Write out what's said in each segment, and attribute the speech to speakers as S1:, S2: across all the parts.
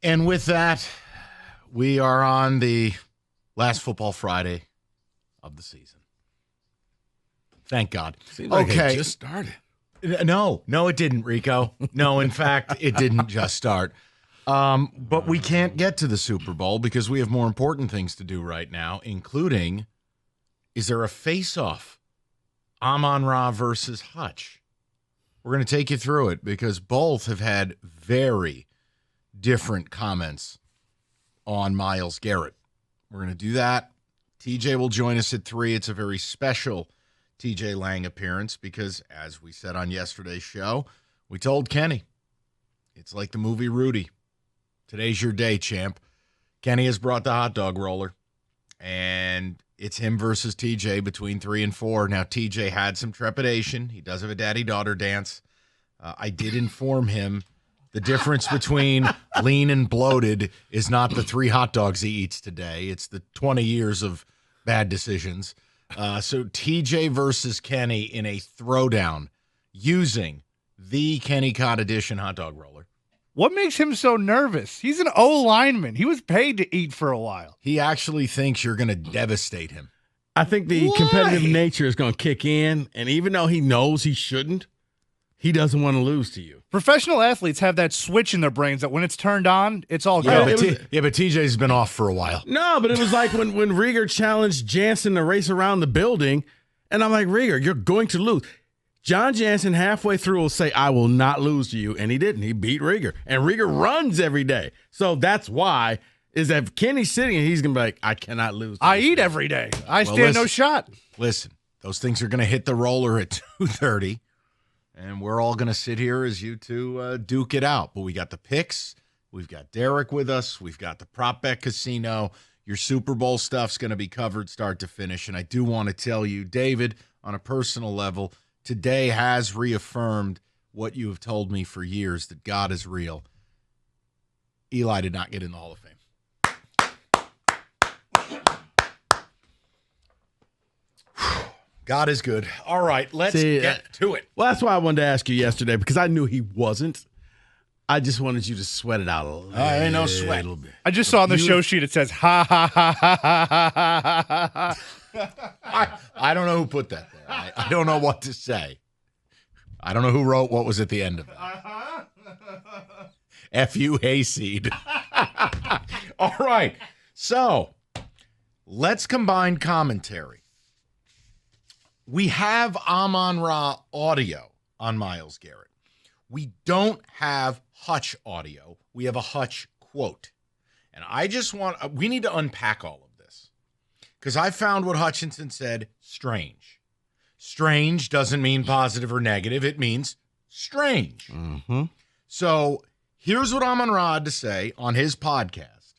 S1: And with that, we are on the last football Friday of the season. Thank God.
S2: Seems like it just started.
S1: No, it didn't, Rico. No, in fact, it didn't just start. But we can't get to the Super Bowl because we have more important things to do right now, including, is there a face-off? Amon-Ra versus Hutch. We're going to take you through it because both have had very different comments on Myles Garrett. We're going to do that. TJ will join us at 3. It's a very special TJ Lang appearance because, as we said on yesterday's show, we told Kenny, it's like the movie Rudy. Today's your day, champ. Kenny has brought the hot dog roller, and it's him versus TJ between 3 and 4. Now, TJ had some trepidation. He does have a daddy-daughter dance. I did inform him the difference between lean and bloated is not the 3 hot dogs he eats today. It's the 20 years of bad decisions. So TJ versus Kenny in a throwdown using the Kenny Cott Edition hot dog roller.
S3: What makes him so nervous? He's an O lineman. He was paid to eat for a while.
S1: He actually thinks you're going to devastate him.
S2: I think the competitive nature is going to kick in, and even though he knows he shouldn't, he doesn't want to lose to you.
S3: Professional athletes have that switch in their brains that when it's turned on, it's all good.
S1: But TJ's been off for a while.
S2: No, but it was like when Rieger challenged Jansen to race around the building, and I'm like, Rieger, you're going to lose. John Jansen halfway through will say, I will not lose to you, and he didn't. He beat Rieger, and Rieger runs every day. So that's why is that if Kenny's sitting and he's going to be like, I cannot lose.
S3: I eat every day. I stand no shot.
S1: Listen, those things are going to hit the roller at 2:30. And we're all going to sit here as you two duke it out. But we got the picks. We've got Derek with us. We've got the prop bet casino. Your Super Bowl stuff's going to be covered start to finish. And I do want to tell you, David, on a personal level, today has reaffirmed what you have told me for years, that God is real. Eli did not get in the Hall of Fame. God is good. All right, let's get to it.
S2: Well, that's why I wanted to ask you yesterday, because I knew he wasn't. I just wanted you to sweat it out a little bit.
S1: Ain't no sweat.
S3: I just saw on the show sheet it says, ha, ha, ha, ha, ha, ha,
S1: ha. I don't know who put that there. I don't know what to say. I don't know who wrote what was at the end of it. F.U. Hayseed. All right, so let's combine commentary. We have Amon-Ra audio on Myles Garrett. We don't have Hutch audio. We have a Hutch quote. And I just we need to unpack all of this. Because I found what Hutchinson said strange. Strange doesn't mean positive or negative. It means strange.
S2: Mm-hmm.
S1: So here's what Amon-Ra had to say on his podcast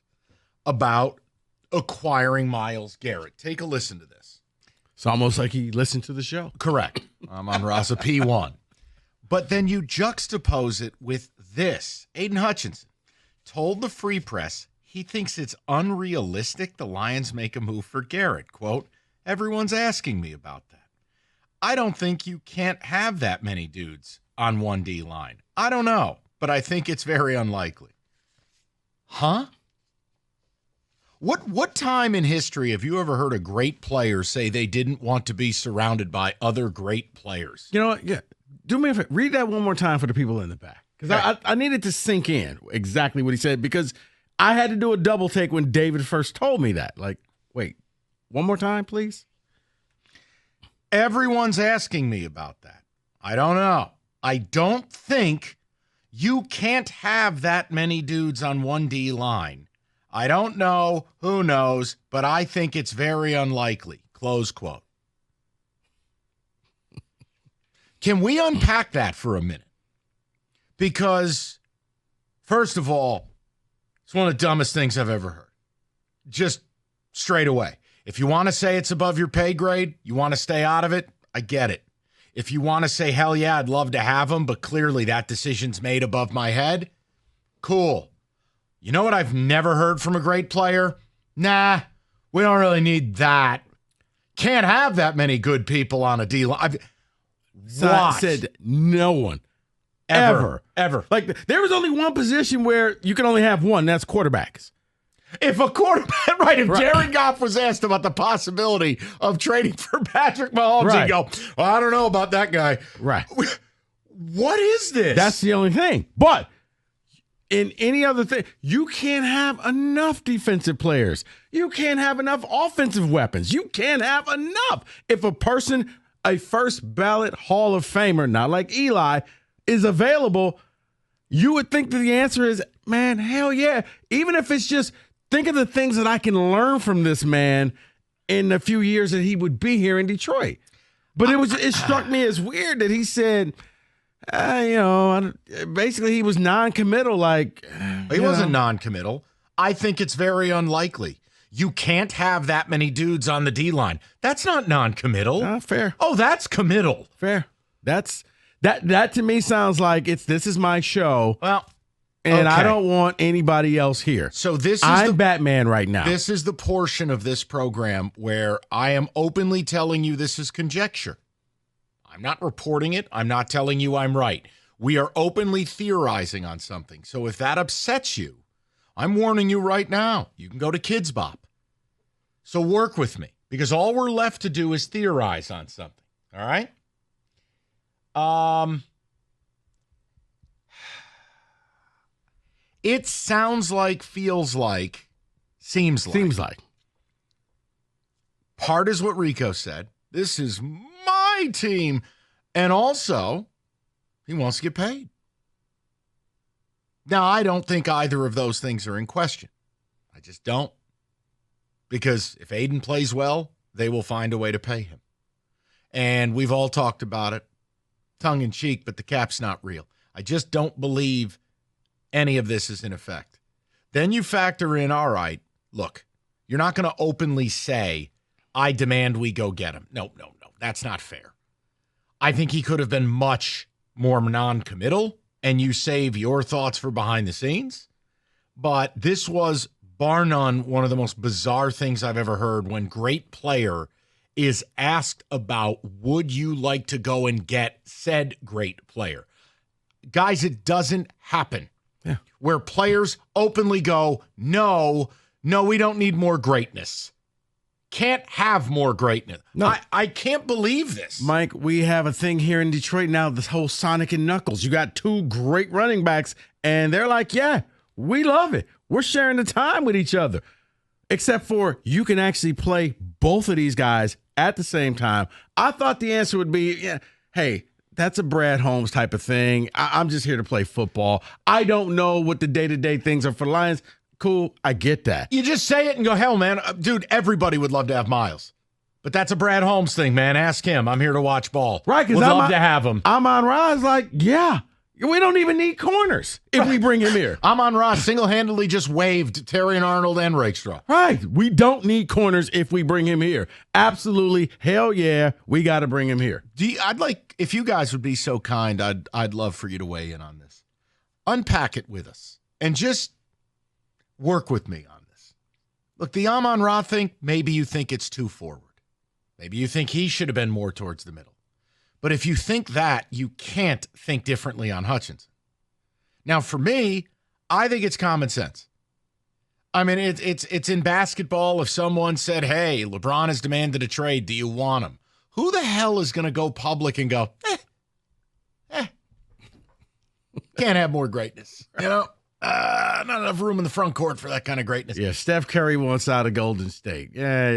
S1: about acquiring Myles Garrett. Take a listen to this.
S2: It's almost like he listened to the show.
S1: Correct. Amon-Ra's a P1. But then you juxtapose it with this. Aidan Hutchinson told the Free Press he thinks it's unrealistic the Lions make a move for Garrett. Quote, everyone's asking me about that. I don't think you can't have that many dudes on 1D line. I don't know, but I think it's very unlikely. Huh? What time in history have you ever heard a great player say they didn't want to be surrounded by other great players?
S2: You know what? Yeah. Do me a favor. Read that one more time for the people in the back. Because I needed to sink in exactly what he said, because I had to do a double take when David first told me that. Like, wait, one more time, please?
S1: Everyone's asking me about that. I don't know. I don't think you can't have that many dudes on 1D line. I don't know, who knows, but I think it's very unlikely. Close quote. Can we unpack that for a minute? Because, first of all, it's one of the dumbest things I've ever heard. Just straight away. If you want to say it's above your pay grade, you want to stay out of it, I get it. If you want to say, hell yeah, I'd love to have him, but clearly that decision's made above my head, cool. You know what I've never heard from a great player? Nah, we don't really need that. Can't have that many good people on a D-line.
S2: Said no one.
S1: Ever.
S2: Like, there was only one position where you can only have one. That's quarterbacks.
S1: If a quarterback, right, if Jared Goff was asked about the possibility of trading for Patrick Mahomes, he'd go, well, I don't know about that guy.
S2: Right.
S1: What is this?
S2: That's the only thing. But in any other thing, you can't have enough defensive players. You can't have enough offensive weapons. You can't have enough. If a person, a first ballot Hall of Famer, not like Eli, is available, you would think that the answer is, man, hell yeah. Even if it's just, think of the things that I can learn from this man in the few years that he would be here in Detroit. But it struck me as weird that he said, basically he was non-committal. Like,
S1: he wasn't non-committal. I think it's very unlikely. You can't have that many dudes on the D-line. That's not non-committal.
S2: Fair.
S1: Oh, that's committal.
S2: Fair. That to me sounds like this is my show.
S1: Well,
S2: and
S1: okay.
S2: I don't want anybody else here.
S1: So
S2: I'm Batman right now.
S1: This is the portion of this program where I am openly telling you this is conjecture. I'm not reporting it. I'm not telling you I'm right. We are openly theorizing on something. So if that upsets you, I'm warning you right now. You can go to Kids Bop. So work with me, because all we're left to do is theorize on something. All right? It sounds like, feels like, seems like. Part is what Rico said. This is my team. And also, he wants to get paid. Now, I don't think either of those things are in question. I just don't. Because if Aidan plays well, they will find a way to pay him. And we've all talked about it, tongue in cheek, but the cap's not real. I just don't believe any of this is in effect. Then you factor in, all right, look, you're not going to openly say, I demand we go get him. No. That's not fair. I think he could have been much more non-committal, and you save your thoughts for behind the scenes. But this was, bar none, one of the most bizarre things I've ever heard when great player is asked about, would you like to go and get said great player? Guys, it doesn't happen.
S2: Yeah.
S1: Where players openly go, no, we don't need more greatness. Can't have more greatness.
S2: No.
S1: I can't believe this.
S2: Mike, we have a thing here in Detroit now, this whole Sonic and Knuckles. You got two great running backs, and they're like, yeah, we love it. We're sharing the time with each other. Except for you can actually play both of these guys at the same time. I thought the answer would be, yeah, hey, that's a Brad Holmes type of thing. I'm just here to play football. I don't know what the day-to-day things are for the Lions. Cool, I get that.
S1: You just say it and go, hell, man. Dude, everybody would love to have Myles. But that's a Brad Holmes thing, man. Ask him. I'm here to watch ball.
S2: Right, because
S1: would love to have him.
S2: Amon-Ra is like, yeah, we don't even need corners if we bring him here.
S1: Amon-Ra single-handedly just waved Terry and Arnold and Rakestraw.
S2: Right. We don't need corners if we bring him here. Absolutely. Hell yeah, we got to bring him here.
S1: I'd like, if you guys would be so kind, I'd love for you to weigh in on this. Unpack it with us and just work with me on this. Look, the Amon-Ra thing, maybe you think it's too forward. Maybe you think he should have been more towards the middle. But if you think that, you can't think differently on Hutchinson. Now, for me, I think it's common sense. I mean, it's in basketball. If someone said, hey, LeBron has demanded a trade, do you want him? Who the hell is going to go public and go, can't have more greatness, you know? Not enough room in the front court for that kind of greatness.
S2: Yeah, Steph Curry wants out of Golden State. Yeah,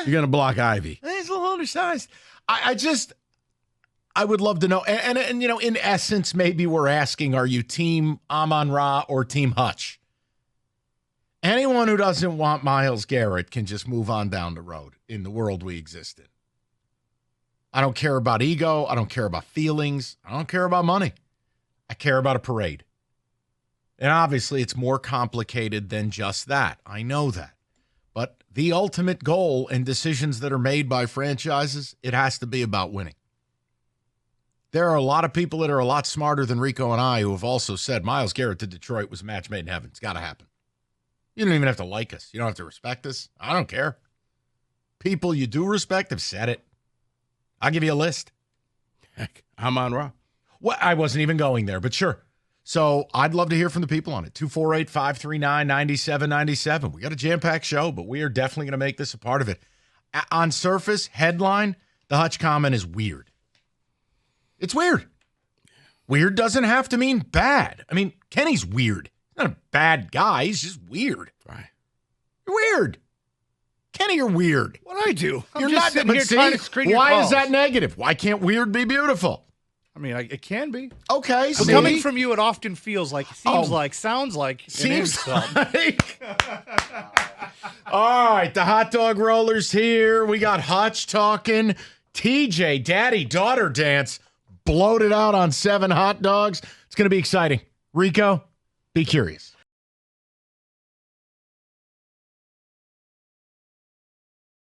S2: you're going to block Ivy.
S1: He's a little undersized. I would love to know. And you know, in essence, maybe we're asking, are you team Amon-Ra or team Hutch? Anyone who doesn't want Myles Garrett can just move on down the road in the world we exist in. I don't care about ego. I don't care about feelings. I don't care about money. I care about a parade. And obviously, it's more complicated than just that. I know that. But the ultimate goal and decisions that are made by franchises, it has to be about winning. There are a lot of people that are a lot smarter than Rico and I who have also said Myles Garrett to Detroit was a match made in heaven. It's got to happen. You don't even have to like us. You don't have to respect us. I don't care. People you do respect have said it. I'll give you a list.
S2: Heck, Amon-Ra.
S1: Well, I wasn't even going there, but sure. So I'd love to hear from the people on it. 248-539-9797. We got a jam-packed show, but we are definitely going to make this a part of it. On surface, headline, the Hutch comment is weird. It's weird. Weird doesn't have to mean bad. I mean, Kenny's weird. He's not a bad guy. He's just weird.
S2: Right.
S1: You're weird. Kenny, you're weird.
S3: What I do?
S1: You're not
S3: sitting here trying to screen your
S1: why
S3: calls.
S1: is that negative? Why can't weird be beautiful?
S3: I mean, it can be.
S1: Okay,
S3: But
S1: see?
S3: coming from you, it often feels like, seems like, sounds like an
S1: Seems
S3: insult.
S1: like. All right, the hot dog roller's here. We got Hutch talking. TJ, daddy-daughter dance, bloated out on 7 hot dogs. It's going to be exciting. Rico, be curious.